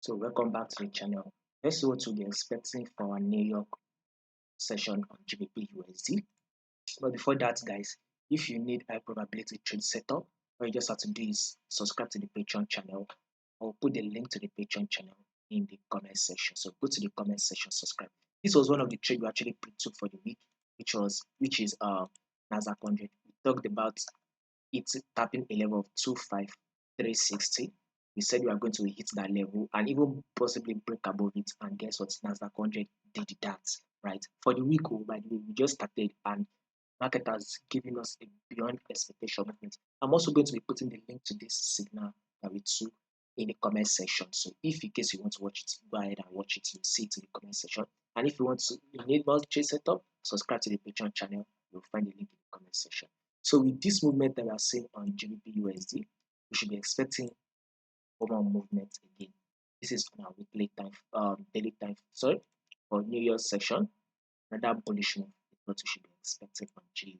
So welcome back to the channel. Let's see what we'll be expecting for our New York session on GBPUSD. But before that, guys, if you need high probability trade setup, all you just have to do is subscribe to the Patreon channel. I'll put the link to the Patreon channel in the comment section. So go to the comment section, subscribe. This was one of the trades we actually took for the week, which is Nasdaq 100. We talked about it tapping a level of 25360. We said we are going to hit that level and even possibly break above it. And guess what? Nasdaq 100 did that, right? For the week, by the way, we just started and market has given us a beyond expectation movement. I'm also going to be putting the link to this signal that we took in the comment section. So if in case you want to watch it, go ahead and watch it. You'll see it in the comment section. And if you need more trade setup, subscribe to the Patreon channel. You'll find the link in the comment section. So with this movement that we are seeing on GBPUSD, we should be expecting overall movement again. This is on our weekly time, daily time, sorry, for New Year's session. Another bullish move is what we should be expecting on GBP.